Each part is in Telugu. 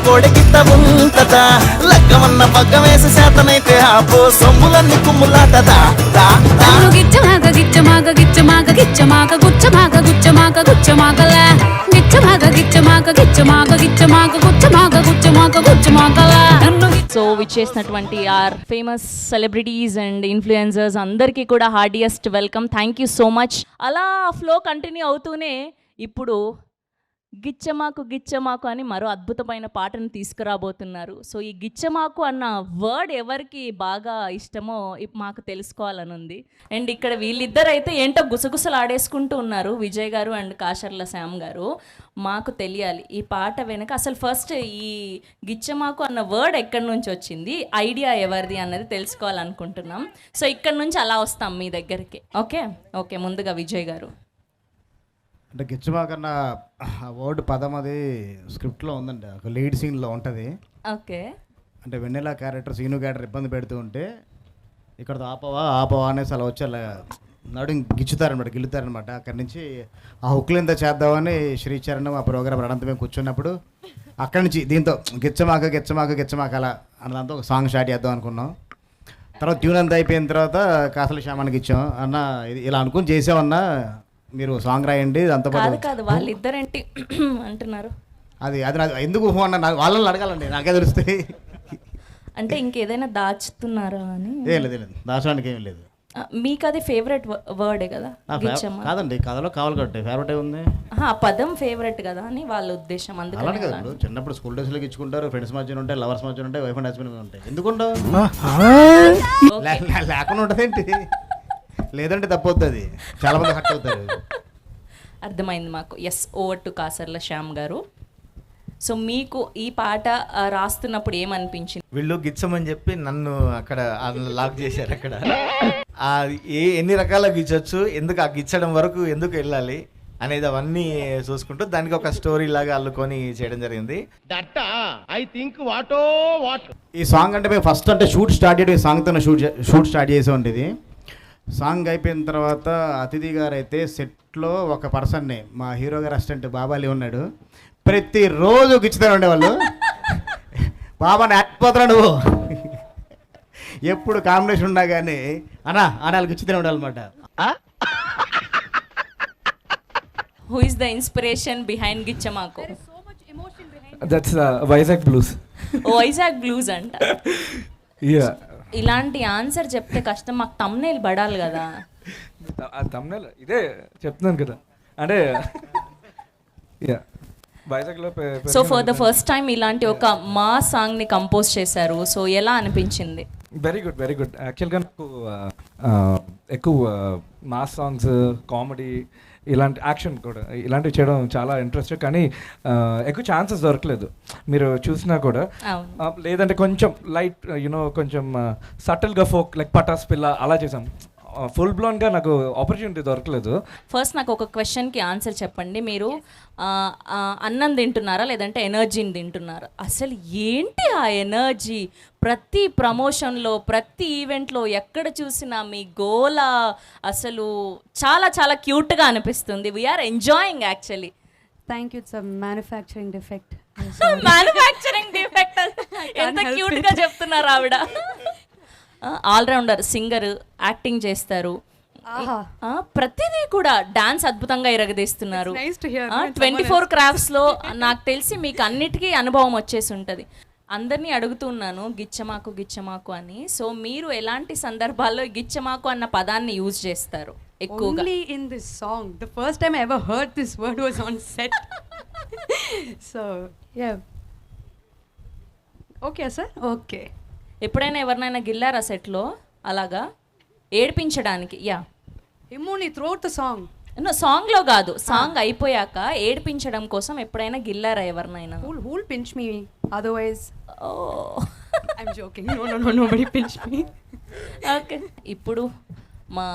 కోడి గిట్ట ఉంటదా లగ్గమన్న పగ్గం వేసి శాతనైతే ఆపో సొమ్ములన్నీ కుమ్ములాటదా గిచ్చమాగ గిచ్చమాగ గిచ్చమాగ గిచ్చమాగ గుచ్చమాగ గుచ్చమాగ గుచ్చమాగలే గిచ్చమాగ గిచ్చమాగ గిచ్చమాగ గిచ్చమాగ గుచ్చమాగ గుచ్చమాగ గుచ్చమాగలే. సో విచ్చేసినటువంటి our famous celebrities and influencers అందరికీ కూడా heartiest welcome. Thank you so much. అలా ఫ్లో కంటిన్యూ అవుతూనే ఇప్పుడు గిచ్చమాకు గిచ్చమాకు అని మరో అద్భుతమైన పాటను తీసుకురాబోతున్నారు. సో ఈ గిచ్చమాకు అన్న వర్డ్ ఎవరికి బాగా ఇష్టమో మాకు తెలుసుకోవాలని ఉంది. అండ్ ఇక్కడ వీళ్ళిద్దరైతే ఏంటో గుసగుసలు ఆడేసుకుంటూ ఉన్నారు, విజయ్ గారు అండ్ కాశర్ల శ్యామ్ గారు. మాకు తెలియాలి ఈ పాట వెనక అసలు ఫస్ట్ ఈ గిచ్చమాకు అన్న వర్డ్ ఎక్కడి నుంచి వచ్చింది, ఐడియా ఎవరిది అన్నది తెలుసుకోవాలనుకుంటున్నాం. సో ఇక్కడ నుంచి అలా వస్తాం మీ దగ్గరికి. ఓకే ఓకే ముందుగా విజయ్ గారు. అంటే గిచ్చమాకన్న వర్డ్ పదం అది స్క్రిప్ట్లో ఉందండి, ఒక లీడ్ సీన్లో ఉంటుంది. ఓకే. అంటే వెన్నెల క్యారెక్టర్ సీను క్యారెక్టర్ ఇబ్బంది పెడుతూ ఉంటే ఇక్కడ ఆపవా అనేసి అలా వచ్చి అలా నడు గిచ్చుతారనమాట, గిల్లుతారనమాట. అక్కడి నుంచి ఆ హుక్లు ఎంత చేద్దామని శ్రీచరణ్ ఆ ప్రోగ్రామ్ అనంత మేము కూర్చున్నప్పుడు అక్కడి నుంచి దీంతో గిచ్చమాక గిచ్చమాక గిచ్చమాక అలా అన్నదాంతో ఒక సాంగ్ స్టార్ట్ చేద్దాం అనుకున్నాం. తర్వాత ట్యూన్ అంతా అయిపోయిన తర్వాత కాసల శ్యామానికి ఇచ్చాం. అన్న ఇది ఇలా అనుకుని చేసామన్నా, మీరు సాంగ్ రాయండి అంత కాదు వాళ్ళిద్దరేంటి అంటున్నారు. అది అది ఎందుకు అన్న వాళ్ళని అడగాలండి, నాకే తెలుస్తాయి. అంటే ఇంకేదైనా దాచుతున్నారా అని. ఏం లేదు దాచడానికి ఏం లేదు. మీకు అది ఫేవరెట్ వర్డే కదా? కాదండి, కథలో కావాలి కాబట్టి ఫేవరెట్ ఉంది. ఆ పదం ఫేవరెట్ కదా అని వాళ్ళ ఉద్దేశం. అలానే కదా, చిన్నప్పుడు స్కూల్ డేస్లోకి ఇచ్చుకుంటారు, ఫ్రెండ్స్ మధ్యన ఉంటాయి, లవర్స్ మధ్యన ఉంటాయి, వైఫ్ అండ్ హస్బెండ్ ఉంటాయి. ఎందుకుంటావు లేకుండా ఉంటుంది ఏంటి? లేదంటే తప్పవుతుంది, చాలా మంది హర్ట్ అవుతారు. అర్థమైంది మాకు. Yes, over to Kasarla Shyam garu. So మీకు ఈ పాట రాస్తున్నప్పుడు ఏమనిపించింది? వీళ్ళు గిచ్చమని చెప్పి నన్ను అక్కడ లాక్ చేశారు. అక్కడ ఎన్ని రకాల గిచ్చొచ్చు, ఎందుకు ఆ గిచ్చడం వరకు ఎందుకు వెళ్ళాలి అనేది అవన్నీ చూసుకుంటూ దానికి ఒక స్టోరీ లాగా అల్లుకొని చేయడం జరిగింది. ఈ సాంగ్ అంటే మేము ఫస్ట్ అంటే షూట్ స్టార్ట్ చేయడం, ఈ సాంగ్తో షూట్ స్టార్ట్ చేసే ఉంటుంది. సాంగ్ అయిపోయిన తర్వాత అతిథి గారు అయితే సెట్లో ఒక పర్సన్ని, మా హీరో గారు అసిస్టెంట్ బాబాలి ఉన్నాడు, ప్రతిరోజు గిచ్చుతూనే ఉండేవాళ్ళు. బాబా నాటిపోతున్నా నువ్వు, ఎప్పుడు కాంబినేషన్ ఉన్నా కానీ అనాలు గిచ్చుతూనే ఉండాలన్నమాట. Who is the inspiration behind గిచ్చమాకు? That's Vizag blues. Vizag blues అంట. ఇలాంటి ఆన్సర్ చెప్తే కష్టం, మాకు తమ్నేల్ పడాలి కదా. తమ్నేల్ ఇదే చెప్తున్నాను కదా, అంటే వైజాగ్లో. So for the first time ఇలాంటి ఒక మా సాంగ్ని కంపోజ్ చేశారు. సో ఎలా అనిపించింది? Very good very good. యాక్చువల్గా నాకు ఎక్కువ మాస్ సాంగ్స్, కామెడీ, ఇలాంటి యాక్షన్ కూడా ఇలాంటివి చేయడం చాలా ఇంట్రెస్ట్. కానీ ఎక్కువ ఛాన్సెస్ దొరకలేదు మీరు చూసినా కూడా. లేదంటే కొంచెం లైట్ కొంచెం సటిల్గా ఫోక్ లైక్ పటాస్ పిల్ల అలా చేసాం. ఫుల్ బ్లోన్గా నాకు ఆపర్చునిటీ దొరకలేదు. ఫస్ట్ నాకు ఒక క్వశ్చన్కి ఆన్సర్ చెప్పండి. మీరు అన్నం తింటున్నారా లేదంటే ఎనర్జీని తింటున్నారా? అసలు ఏంటి ఆ ఎనర్జీ? ప్రతి ప్రమోషన్లో, ప్రతి ఈవెంట్లో ఎక్కడ చూసినా మీ గోల అసలు చాలా చాలా క్యూట్గా అనిపిస్తుంది. We're enjoying actually. Thank you. It's a manufacturing defect. Manufacturing defect ఎంత క్యూట్గా చెప్తున్నారు ఆవిడ. ఆల్రౌండర్, సింగర్, యాక్టింగ్ చేస్తారు, ప్రతిదీ కూడా డాన్స్ అద్భుతంగా ఇరగదీస్తున్నారు. 24 క్రాఫ్ట్స్లో నాకు తెలిసి మీకు అన్నిటికీ అనుభవం వచ్చేసి ఉంటుంది. అందరినీ అడుగుతున్నాను గిచ్చమాకు గిచ్చమాకు అని. సో మీరు ఎలాంటి సందర్భాల్లో గిచ్చమాకు అన్న పదాన్ని యూజ్ చేస్తారు ఎక్కువగా? Only in this song. The first time I ever heard this word was on set. So yeah. Okay sir. Okay. ఎప్పుడైనా ఎవరినైనా గిల్లారా సెట్లో అలాగా ఏడిపించడానికి? Yeah. Only throughout the song. సాంగ్లో కాదు, సాంగ్ అయిపోయాక ఏడిపించడం కోసం ఎప్పుడైనా గిల్లారా ఎవరినైనా? Who'll pinch me? Otherwise, I'm joking. No, nobody pinch me. Okay. ఇప్పుడు మా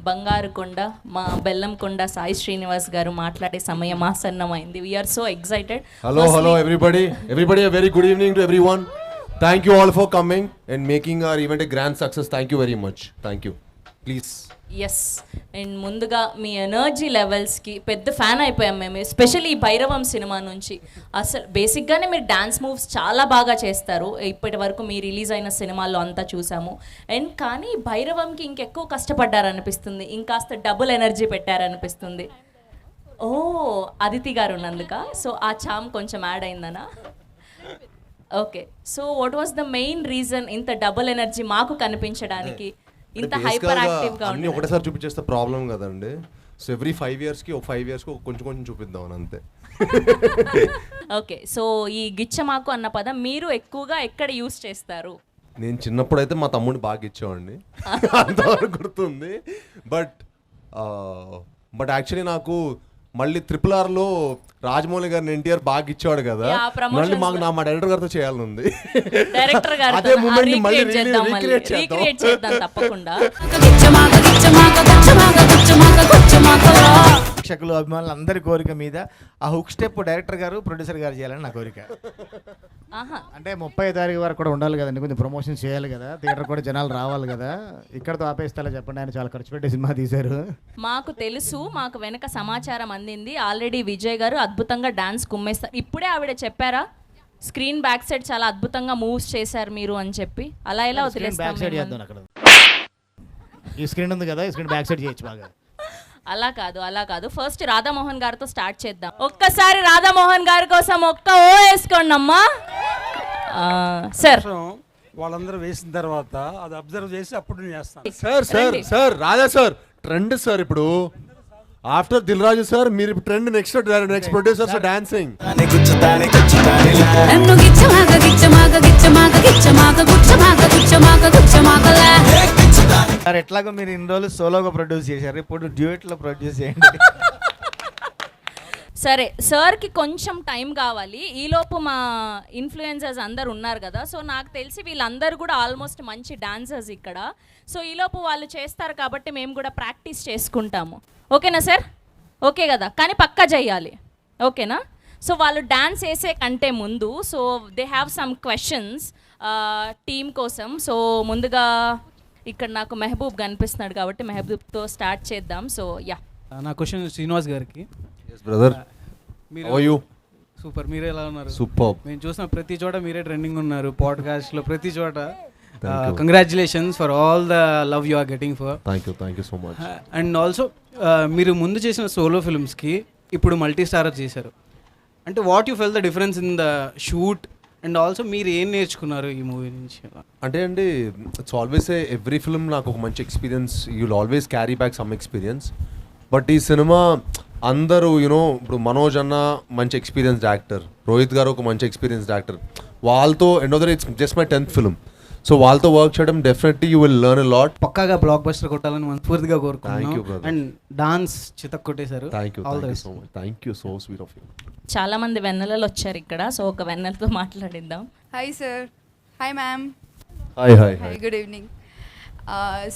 బంగారు కొండ, మా బెల్లం కొండ సాయి శ్రీనివాస్ గారు మాట్లాడే సమయం ఆసన్నమైంది. We're so excited. Hello everybody. A very good evening to everyone. Thank you all for coming and making our event a grand success. Thank you very much. Thank you. Please. Yes, and ముందుగా మీ ఎనర్జీ లెవెల్స్కి పెద్ద ఫ్యాన్ అయిపోయాం మేము, ఎస్పెషల్లీ ఈ భైరవం సినిమా నుంచి. అసలు బేసిక్గానే మీరు డ్యాన్స్ మూవ్స్ చాలా బాగా చేస్తారు, ఇప్పటి వరకు మీ రిలీజ్ అయిన సినిమాల్లో అంతా చూసాము. అండ్ కానీ భైరవంకి ఇంకెక్కువ కష్టపడ్డారనిపిస్తుంది, ఇంకాస్త డబుల్ ఎనర్జీ పెట్టారనిపిస్తుంది. ఓ, అదితి గారు ఉన్నందుక, సో ఆ చామ్ కొంచెం యాడ్ అయిందనా? Okay, so what was the main reason ఇంత డబుల్ ఎనర్జీ మాకు కనిపించడానికి, ఇంత హైపర్ యాక్టివ్గా అన్ని ఒకటేసారి చూపించేస్తే ప్రాబ్లం కదండి. సో ఎవ్రీ 5 yearsకి ఒక 5 yearsకి కొంచెం కొంచెం చూపిద్దాం అని అంతే. ఓకే, సో ఈ గిచ్చమాకు అన్న పదం మీరు ఎక్కువగా ఎక్కడ యూస్ చేస్తారు? నేను చిన్నప్పుడు అయితే మా తమ్ముడిని బాగా ఇచ్చేవాడిని, అంతవరకు గుర్తుంది. బట్ యాక్చువల్లీ నాకు మళ్ళీ RRRలో రాజమౌళి గారిని ఎన్టీఆర్ బాగా ఇచ్చేవాడు కదా, Yeah, promotions మళ్ళీ మా డైరెక్టర్ గారితో చేయాలని ఉంది. డైరెక్టర్ గారు అదే మూమెంట్ మళ్ళీ రీక్రియేట్ రీక్రియేట్ చేద్దాం తప్పకుండా. ప్రేక్షకులు అభిమానులు అందరి కోరిక మీద ఆ హుక్ స్టెప్ డైరెక్టర్ గారు ప్రొడ్యూసర్ గారు చేయాలని నా కోరిక. ఆహా, అంటే 30 తారీఖు వరకు కూడా ఉండాలి కదండి, కొంచెం ప్రమోషన్ చేయాలి కదా, థియేటర్ కూడా జనాలు రావాలి కదా. ఇక్కడతో ఆపేస్తా చెప్పండి, ఆయన చాలా ఖర్చు పెట్టి సినిమా తీశారు. మాకు తెలుసు, మాకు వెనక సమాచారం అందింది. ఆల్రెడీ విజయ్ గారు అద్భుతంగా డాన్స్ కుమ్మేస్తారు. ఇప్పుడే ఆవిడ చెప్పారా స్క్రీన్ బ్యాక్ సైడ్ చాలా అద్భుతంగా మూవ్స్ చేశారు మీరు అని చెప్పి. అలా ఎలా వదిలేస్తాం బ్యాక్ సైడ్ మిమ్మల్ని? చేద్దాం అక్కడ, ఈ స్క్రీన్ ఉంది కదా, ఈ స్క్రీన్ బ్యాక్ సైడ్ చేయొచ్చు బాగా. అలా కాదు, ఫస్ట్ రాధామోహన్ గారితో స్టార్ట్ చేద్దాం. ఒక్కసారి రాధామోహన్ గారి కోసం ఒక్క ఓ వేసుకోండి అమ్మా. సార్, వాళ్ళందరూ వేసిన తర్వాత అది అబ్జర్వ్ చేసి అప్పుడు నేను చేస్తాను. సార్ రాజా సార్ ట్రెండ్ సార్ ఇప్పుడు ఆఫ్టర్ దిల్ రాజు సార్ మీరు trend next producers dancing. Sir ఎట్లాగో మీరు ఇన్ని రోజులు సోలోగా ప్రొడ్యూస్ చేశారు, ఇప్పుడు డ్యూయెట్లో ప్రొడ్యూస్ చేయండి. సరే, సార్కి కొంచెం టైం కావాలి. ఈలోపు మా ఇన్ఫ్లుయెన్సర్స్ అందరు ఉన్నారు కదా, సో నాకు తెలిసి వీళ్ళందరూ కూడా ఆల్మోస్ట్ మంచి డాన్సర్స్ ఇక్కడ. సో ఈలోపు వాళ్ళు చేస్తారు కాబట్టి మేము కూడా ప్రాక్టీస్ చేసుకుంటాము. ఓకేనా సార్? ఓకే కదా, కానీ పక్కా చేయాలి. ఓకేనా? సో వాళ్ళు డాన్స్ వేసే కంటే ముందు so they have some questions team కోసం. సో ముందుగా ఇక్కడ నాకు మెహబూబ్ కనిపిస్తున్నాడు కాబట్టి మెహబూబ్తో స్టార్ట్ చేద్దాం. సో యా, నా క్వశ్చన్ శ్రీనివాస్ గారికి. బ్రదర్ మీరు సూపర్, మీరు ఎలా ఉన్నారు? సూపర్. మేము చూసిన ప్రతి చోట మీరే ట్రెండింగ్ ఉన్నారు, పాడ్కాస్ట్లో ప్రతి చోట. Congratulations for all the love you are getting for. Thank you so much. And also మీరు ముందు చేసిన సోలో ఫిల్మ్స్కి ఇప్పుడు మల్టీ స్టారర్ చేశారు. అంటే what you feel the difference in the shoot and also మీరు ఏం నేర్చుకున్నారు ఈ మూవీ నుంచి? అంటే అండి, ఇట్స్ ఆల్వేస్ ఎవ్రీ ఫిల్మ్ నాకు ఒక మంచి experience, you'll always carry back some experience. But ఈ సినిమా అందరూ ఇప్పుడు మనోజ్ అన్న మంచి ఎక్స్పీరియన్స్డ్ యాక్టర్, రోహిత్ గారు ఒక మంచి ఎక్స్పీరియన్స్డ్ యాక్టర్, వాళ్ళతో and it's just my 10th film. So వాళ్ళతో వర్క్ చేయడం definitely you will learn a lot. పక్కాగా బ్లాక్ బస్టర్ కొట్టాలని మనస్ఫూర్తిగా Thank you, కోరుకుంటున్నాను. brother. అండ్ డాన్స్ చితక్ కొట్టేశారు. Thank you so sweet of you. చాలా మంది వెన్నెలలు వచ్చారు ఇక్కడ, సో ఒక వెన్నెలతో మాట్లాడిద్దాం. Hi sir. Hi ma'am. Hi hi, good evening.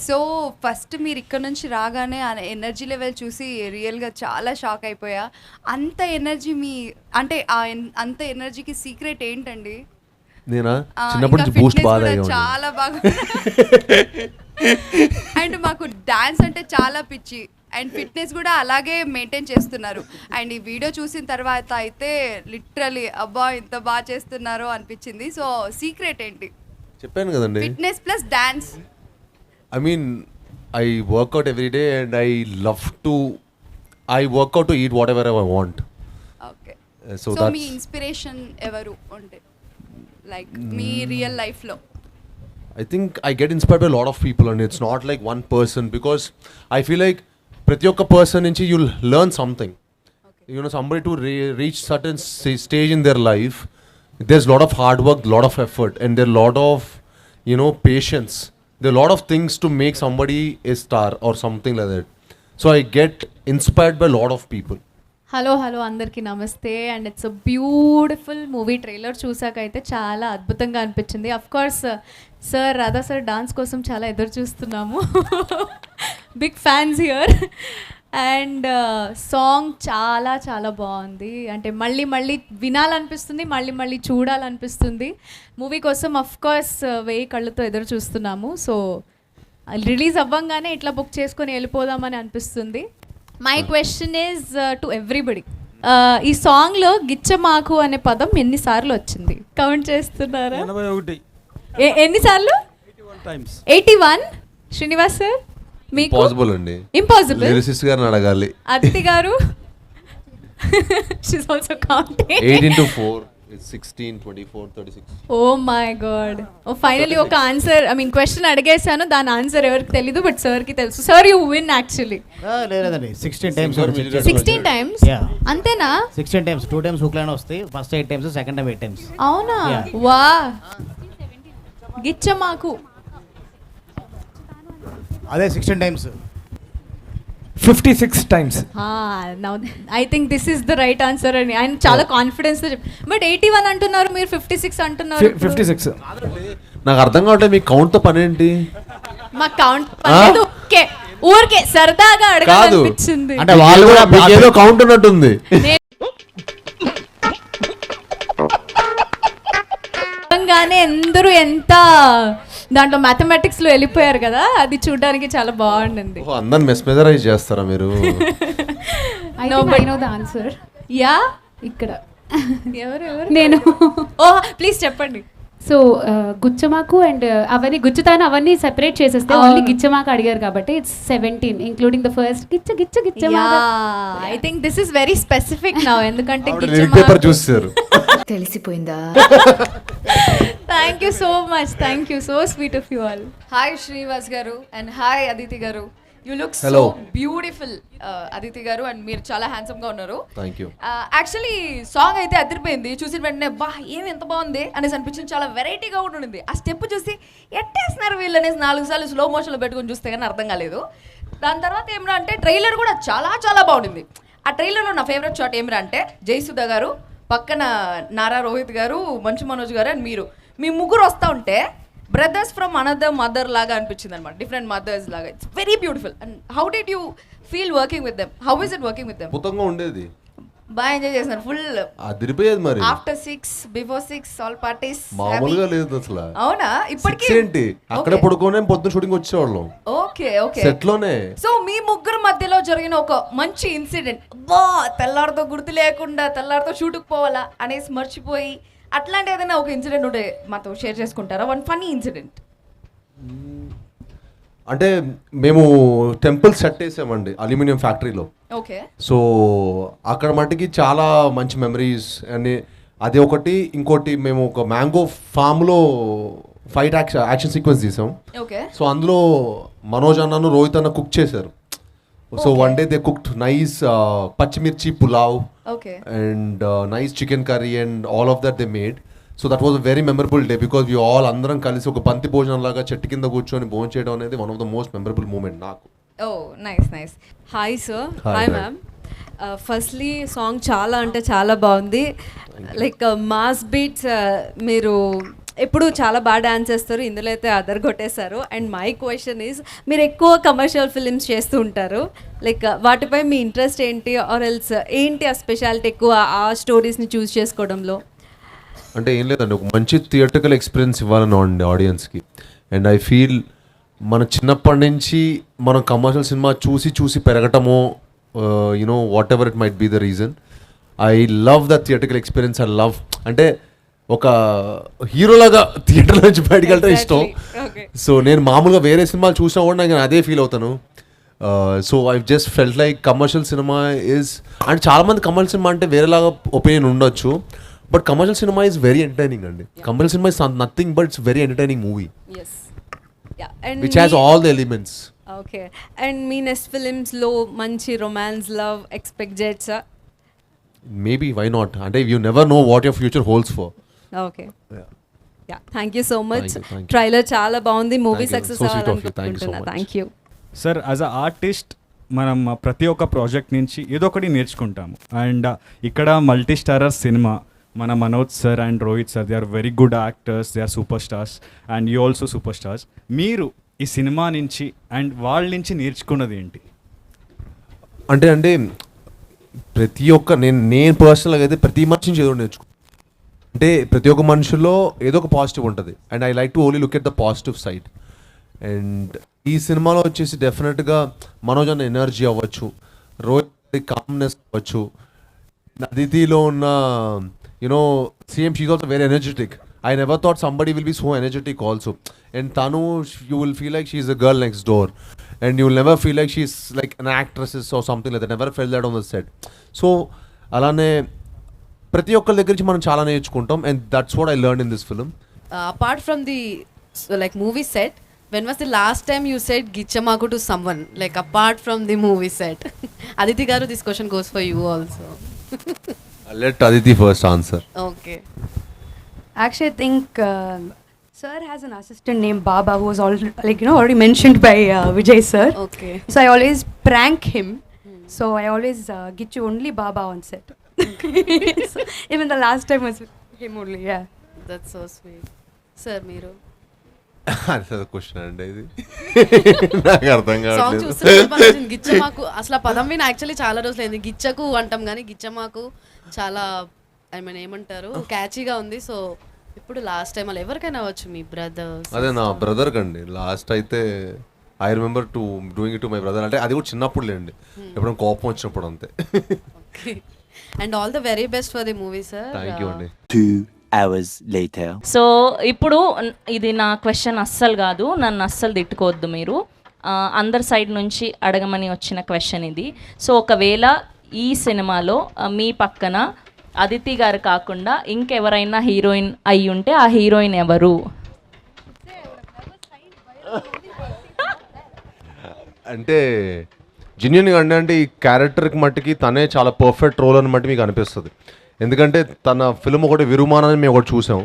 So first మీరు ఇక్కడ నుంచి రాగానే ఆ ఎనర్జీ లెవెల్ చూసి రియల్గా చాలా షాక్ అయిపోయా. అంత ఎనర్జీ అంటే అంత ఎనర్జీకి సీక్రెట్ ఏంటండి? నేనా చిన్నప్పటి నుంచి బూస్ట్ బాగా చాలా బాగా. అండ్ మాకు డాన్స్ అంటే చాలా పిచ్చి అండ్ ఫిట్నెస్ కూడా అలాగే మెయింటైన్ చేస్తున్నారు. అండ్ ఈ వీడియో చూసిన తర్వాత అయితే లిటరలీ అబ్బా ఇంత బాగా చేస్తున్నారో అనిపించింది. సో సీక్రెట్ ఏంటి? చెప్పాను కదండి, fitness plus dance. I mean, I work out every day and I work out to eat whatever I want. Okay. So so that's me inspiration ఎవరు ఉంటే లైక్ మీ రియల్ లైఫ్లో? I think I get inspired by a lot of people and it's not like one person because I feel like ప్రతి ఒక్క person నుంచి you'll learn something. Somebody to reach certain stage in their life, there's a lot of hard work, lot of effort and there are a lot of patience. There are a lot of things to make somebody a star or something like that. So I get inspired by a lot of people. Hello అందరికీ నమస్తే. And it's a beautiful movie. Trailer చూసాకైతే చాలా అద్భుతంగా అనిపించింది. Of course sir Radha sir dance కోసం చాలా ఎదురు చూస్తున్నాము. Big fans here. And song చాలా చాలా బాగుంది. అంటే మళ్ళీ వినాలనిపిస్తుంది, మళ్ళీ చూడాలనిపిస్తుంది. మూవీ కోసం అఫ్ కోర్స్ 1000 కళ్ళతో ఎదురు చూస్తున్నాము. సో రిలీజ్ అవ్వంగానే ఇట్లా బుక్ చేసుకొని వెళ్ళిపోదామని అనిపిస్తుంది. My question is to everybody, ఈ సాంగ్లో గిచ్చమాకు అనే పదం ఎన్నిసార్లు వచ్చింది? కౌంట్ చేస్తున్నారా? 81 ఎన్నిసార్లు? 81. శ్రీనివాస్ సార్ మీకు? పాసిబుల్ అండి. ఇంపాసిబుల్. లిరిసిస్ట్ గారిని అడగాలి. అదితి గారు? She's also counting. 8 into 4 is 16, 24, 36. Oh my God. Oh finally ఒక ఆన్సర్, ఐ మీన్ క్వశ్చన్ అడిగేశాను, దాని ఆన్సర్ ఎవరికి తెలీదు, బట్ సార్కి తెలుసు. Sir you win actually. లేదండి 16 times 16 times? అంతేనా? 16 times, 2 times హుక్ లైన్ వస్తాయి. First 8 times, second time 8 times. అవునా? వా గిచ్చమాకు అదే 16 times. 56 times. Now I think this is the right answer అని ఆయన చాలా కాన్ఫిడెన్స్ తో బట్ 81 అంటున్నారు, మీరు 56 అంటున్నారు. 56. నాకు అర్థం కావట్లేదు మీ కౌంట్ తో పని ఏంటి? మా కౌంట్ పనేది ఓకే, ఊరికే సరదాగా అడగాలనిపించింది. అంటే వాళ్ళు కూడా ఏదో కౌంట్ ఉన్నట్టుంది. గానే అందరూ ఎంత దాంట్లో మ్యాథమెటిక్స్ లో వెళ్ళిపోయారు కదా, అది చూడడానికి చాలా బాగుండింది. అందరిని మెస్మెరైజ్ చేస్తారా మీరు? ఆన్సర్ యా ఇక్కడ ఎవరు నేను. ఓ ప్లీజ్ చెప్పండి. సో గుచ్చమాకు అండ్ అవన్నీ గుచ్చుతాను అవన్నీ సెపరేట్ చేసేస్తే ఓన్లీ గిచ్చమాకు అడిగారు కాబట్టి ఇట్స్ 17 ఇంక్లూడింగ్ ద ఫస్ట్ గిచ్చ గిచ్చ గిచ్చమాకు. I think this is very specific now, ఎందుకంటే పేపర్ చూసారు. తెలిసిపోయిందా? Thank you so much, thank you, so sweet of you all. Hi Srinivas garu and hi Aditi garu. You look so Hello. Beautiful Aditi garu, and మీరు చాలా హ్యాండ్సమ్ గా ఉన్నారు. Thank you. యాక్చువల్లీ సాంగ్ అయితే అదిరిపోయింది, చూసిన వెంటనే బా ఏమి ఎంత బాగుంది అనేసి అనిపించింది. చాలా వెరైటీగా కూడా ఉండింది. ఆ స్టెప్ చూసి ఎట్టేస్తున్నారు వీళ్ళు అనేసి 4 సార్లు స్లో మోషన్లో పెట్టుకొని చూస్తే కానీ అర్థం కాలేదు. దాని తర్వాత ఏమిరా అంటే ట్రైలర్ కూడా చాలా చాలా బాగుండింది. ఆ ట్రైలర్లో నా ఫేవరెట్ షాట్ ఏమిరా అంటే జయసుధ గారు పక్కన నారా రోహిత్ గారు, మంచు మనోజ్ గారు అండ్ మీరు, మీ ముగ్గురు వస్తూ ఉంటే బ్రదర్స్ ఫ్రమ్ అనదర్ మదర్ లాగా అనిపించింది అనమాట, డిఫరెంట్ మదర్స్ లాగా. It's very beautiful. And how did you feel working with them? How is it working with them? అద్భుతంగా ఉండేది, బాగా ఎంజాయ్ చేస్తున్నారు ఫుల్. అదిరిపోయేది మరి. ఆఫ్టర్ 6 బిఫోర్ 6 ఆల్ పార్టీస్ మామూలుగా లేదు అసలు. అవునా? ఇప్పటికీ ఏంటి అక్కడ పడుకోనే పొద్దున షూటింగ్ వచ్చేవాళ్ళం. ఓకే ఓకే సెట్ లోనే. సో మీ ముగ్గురు మధ్యలో జరిగిన ఒక మంచి ఇన్సిడెంట్, బా తెల్లారితో గుర్తు లేకుండా తెల్లారితో షూట్కి పోవాలా అనేసి మర్చిపోయి అట్లాంటి ఏదైనా ఒక ఇన్సిడెంట్ ఉంటే మాతో షేర్ చేసుకుంటారా? One funny incident. అంటే మేము టెంపుల్ సెట్ వేసామండి అల్యూమినియం ఫ్యాక్టరీలో. ఓకే. సో అక్కడ మటుకి చాలా మంచి మెమరీస్ అని అది ఒకటి. ఇంకోటి మేము ఒక మ్యాంగో ఫామ్లో ఫైట్ యాక్షన్ సీక్వెన్స్ తీసాం. ఓకే. సో అందులో మనోజ్ అన్నను రోహిత్ అన్న కుక్ చేశారు. So one day they cooked nice పచ్చిమిర్చి pulao and nice chicken curry and all of that they made. So that was a very memorable day because we all అందరం కలిసి ఒక బంతి భోజనం లాగా చెట్టు కింద కూర్చొని భోజనం చేయడం అనేది one of the most memorable moment నాకు. Oh nice nice. Hi sir. Hi, hi hi. Ma'am. Firstly song చాలా అంటే చాలా బాగుంది. లైక్ మాస్ బీట్స్ మీరు ఎప్పుడు చాలా బాగా డాన్స్ చేస్తారు, ఇందులో అయితే అదర్ కొట్టేశారు. అండ్ మై క్వశ్చన్ ఈజ్, మీరు ఎక్కువ కమర్షియల్ ఫిలిమ్స్ చేస్తూ ఉంటారు, లైక్ వాటిపై మీ ఇంట్రెస్ట్ ఏంటి? ఆర్ ఎల్స్ ఏంటి ఆ స్పెషాలిటీ ఎక్కువ ఆ స్టోరీస్ని చూస్ చేసుకోవడంలో? అంటే ఏం లేదండి, ఒక మంచి థియేటర్కల్ ఎక్స్పీరియన్స్ ఇవ్వాలని ఆడియన్స్కి. అండ్ ఐ ఫీల్ మన చిన్నప్పటి నుంచి మనం కమర్షియల్ సినిమా చూసి చూసి పెరగటమో you know whatever it might be the reason, I love the theatrical experience. I love అంటే ఒక హీరోలాగా థియేటర్ నుంచి బయటకు వెళ్ళటం ఇష్టం. సో నేను మామూలుగా వేరే సినిమాలు చూసినా కూడా నేను అదే ఫీల్ అవుతాను. So I just felt like commercial cinema is, and చాలామంది కమర్షియల్ సినిమా అంటే వేరేలాగా ఒపీనియన్ ఉండొచ్చు, but commercial cinema is very entertaining అండి. Commercial cinema is nothing but it's very entertaining movie which has all the elements. Okay. And మీ నెక్స్ట్ ఫిలిమ్స్లో మంచి రొమాన్స్ లవ్ ఎక్స్పెక్ట్ చేయొచ్చా? Maybe, why not? అంటే you never know what your future holds for. Okay. Yeah, thank you so much. Thank you. Trailer చాలా బాగుంది, movie Thank you. Success So sweet of you. అవ్వాలని Thank you so కోరుకుంటున్నా. much. Thank you sir. As a artist మనం ప్రతి ఒక్క ప్రాజెక్ట్ నుంచి ఏదో ఒకటి నేర్చుకుంటాము. అండ్ ఇక్కడ మల్టీ స్టారర్ సినిమా, మన Manoj sir and Rohit sir, they are very good actors, they are super stars and you also super stars. మీరు ఈ సినిమా నుంచి అండ్ వాళ్ళ నుంచి నేర్చుకున్నది ఏంటి? అంటే ప్రతి ఒక్క నేను పర్సనల్గా అయితే ప్రతి మనిషి నుంచి ఏదో నేర్చుకో. అంటే ప్రతి ఒక్క మనుషుల్లో ఏదో ఒక పాజిటివ్ ఉంటుంది. And I like to only look at the positive side. And ఈ సినిమాలో వచ్చేసి డెఫినెట్గా మనోజ్ అన్న ఎనర్జీ అవ్వచ్చు, రోహిత్ కామ్నెస్ అవ్వచ్చు, అదితిలో ఉన్న you know same she's also very energetic. I never thought somebody will be so energetic also. And Tanu, you will feel like she's a girl next door. And you will never feel like she's like an actress or something like that. Never felt that on the set. So, alane prati okkal దగ్గర నుంచి మనం చాలా నేర్చుకుంటాం. And that's what I learned in this film. Apart from the like movie set, when was the last time you said Gichamaku to someone? Like apart from the movie set. Aditi garu, this question goes for you also. I'll let Aditi first answer. Okay. Actually, I think sir has an assistant named Baba who was already mentioned by Vijay sir. Okay. So I always prank him. So I always get you only Baba on set. So, even the last time was him only. Yeah. That's so sweet. Sir, Meeru. That's a question అండి ఇది. నాకు అర్థం సాంగ్ కావట్లేదు. చూస్తే గిచ్చమాకు అసలు ఆ పదం విని యాక్చువల్లీ చాలా రోజులైంది. గిచ్చకు అంటాం కానీ గిచ్చమాకు చాలా ఐ మీన్ ఏమంటారు క్యాచీగా ఉంది. సో ఇప్పుడు లాస్ట్ టైం అలా ఎవరికైనా అవ్వచ్చు, మీ బ్రదర్. అదే నా బ్రదర్ కండి లాస్ట్ అయితే I remember to doing it to my brother. అంటే అది కూడా చిన్నప్పుడు లేండి, ఎప్పుడైనా కోపం వచ్చినప్పుడు అంతే. And all the very best for the movie sir. Thank you అండి. 2 hours later. సో ఇప్పుడు ఇది నా క్వశ్చన్ అస్సలు కాదు, నన్ను అస్సలు తిట్టుకోవద్దు మీరు. అందరి సైడ్ నుంచి అడగమని వచ్చిన క్వశ్చన్ ఇది. సో ఒకవేళ ఈ సినిమాలో మీ పక్కన అదితి గారు కాకుండా ఇంకెవరైనా హీరోయిన్ అయి ఉంటే ఆ హీరోయిన్ ఎవరు? అంటే జెన్యున్గా అంటే ఈ క్యారెక్టర్కి మట్టికి తనే చాలా పర్ఫెక్ట్ రోల్ అని మట్టి మీకు అనిపిస్తుంది. ఎందుకంటే తన ఫిల్మ్ ఒకటి విరుమానాన్ని మేము ఒకటి చూసాం.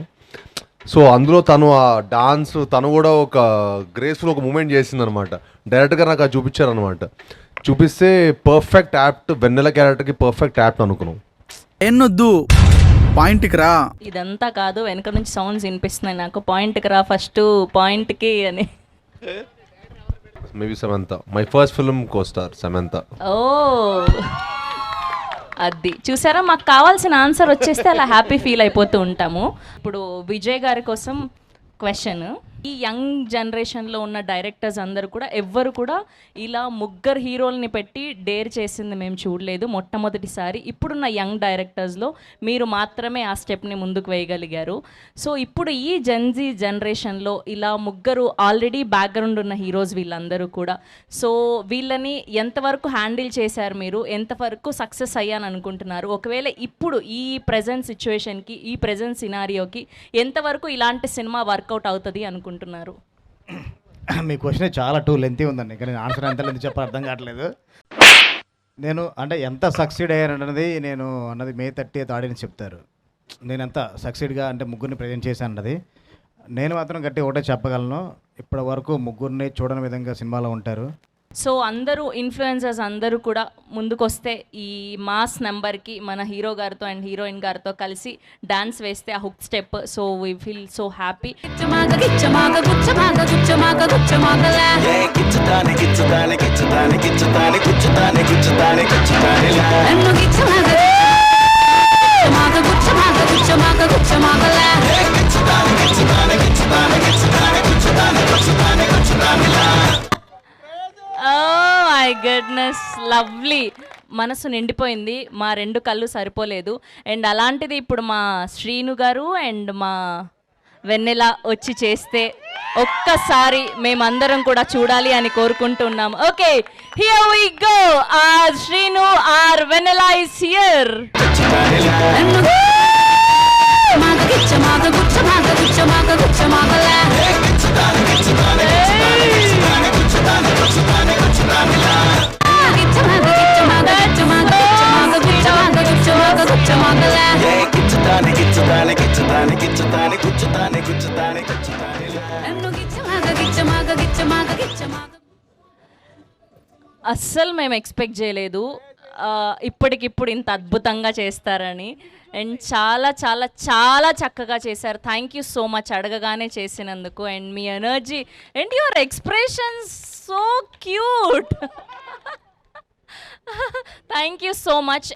సో అందులో తను ఆ డాన్స్ తను కూడా ఒక గ్రేస్ఫుల్ ఒక మూమెంట్ చేసిందనమాట. డైరెక్ట్గా నాకు అది చూపించారనమాట. చూపిస్తే పర్ఫెక్ట్ యాప్ట్, వెన్నెల క్యారెక్టర్కి పర్ఫెక్ట్ యాప్ట్ అనుకున్నాం. ఎన్నొద్దు పాయింట్కి రా. ఇదంతా కాదు, వెనక నుంచి సౌండ్స్ వినిపిస్తున్నాయి నాకు. పాయింట్కి రా ఫస్ట్, పాయింట్కి అని. Maybe Samantha, my first film costar Samantha. Oh అది చూసారా, మాకు కావాల్సిన ఆన్సర్ వచ్చేస్తే అలా హ్యాపీ ఫీల్ అయిపోతూ ఉంటాము. ఇప్పుడు విజయ్ గారి కోసం క్వశ్చన్. ఈ యంగ్ జనరేషన్లో ఉన్న డైరెక్టర్స్ అందరూ కూడా ఎవ్వరు కూడా ఇలా ముగ్గురు హీరోల్ని పెట్టి డేర్ చేసింది మేము చూడలేదు, మొట్టమొదటిసారి. ఇప్పుడున్న యంగ్ డైరెక్టర్స్లో మీరు మాత్రమే ఆ స్టెప్ని ముందుకు వేయగలిగారు. సో ఇప్పుడు ఈ జెన్జీ జనరేషన్లో ఇలా ముగ్గురు ఆల్రెడీ బ్యాక్గ్రౌండ్ ఉన్న హీరోస్ వీళ్ళందరూ కూడా. సో వీళ్ళని ఎంతవరకు హ్యాండిల్ చేశారు మీరు, ఎంతవరకు సక్సెస్ అయ్యాను అనుకుంటున్నారు? ఒకవేళ ఇప్పుడు ఈ ప్రజెంట్ సిచ్యువేషన్కి, ఈ ప్రజెంట్ సినారియోకి ఎంతవరకు ఇలాంటి సినిమా వర్కౌట్ అవుతుంది అనుకుంటున్నారు? మీ క్వశ్చన్ చాలా లెంతీ ఉందండి, కానీ ఆన్సర్ ఎంత లెంతీ చెప్పాలి అర్థం కావట్లేదు. నేను అంటే ఎంత సక్సీడ్ అయ్యానన్నది నేను అన్నది May 30th ఆడియన్స్ చెప్తారు. నేను ఎంత సక్సీడ్గా అంటే ముగ్గురిని ప్రజెంట్ చేశాను అన్నది. నేను మాత్రం గట్టి ఒకటే చెప్పగలను, ఇప్పటి వరకు ముగ్గురిని చూడని విధంగా సినిమాలో ఉంటారు. సో అందరూ ఇన్ఫ్లుయెన్సర్స్ అందరూ కూడా ముందుకొస్తే ఈ మాస్ నెంబర్కి మన హీరో గారితో అండ్ హీరోయిన్ గారితో కలిసి డాన్స్ వేస్తే ఆ hook step, so we feel so happy. Oh my goodness, lovely. మనసు నిండిపోయింది, మా 2 కళ్ళు సరిపోలేదు. అండ్ అలాంటిది ఇప్పుడు మా శ్రీను గారు అండ్ మా వెన్నెల వచ్చి చేస్తే ఒక్కసారి మేమందరం కూడా చూడాలి అని కోరుకుంటున్నాం. Okay, here we go. Our Srinu our Vennela is here. అస్సలు మేము ఎక్స్పెక్ట్ చేయలేదు ఇప్పటికిప్పుడు ఇంత అద్భుతంగా చేస్తారని. అండ్ చాలా చాలా చాలా చక్కగా చేశారు. థ్యాంక్ యూ సో మచ్ అడగగానే చేసినందుకు. And me energy and your expressions so cute. Thank you so much.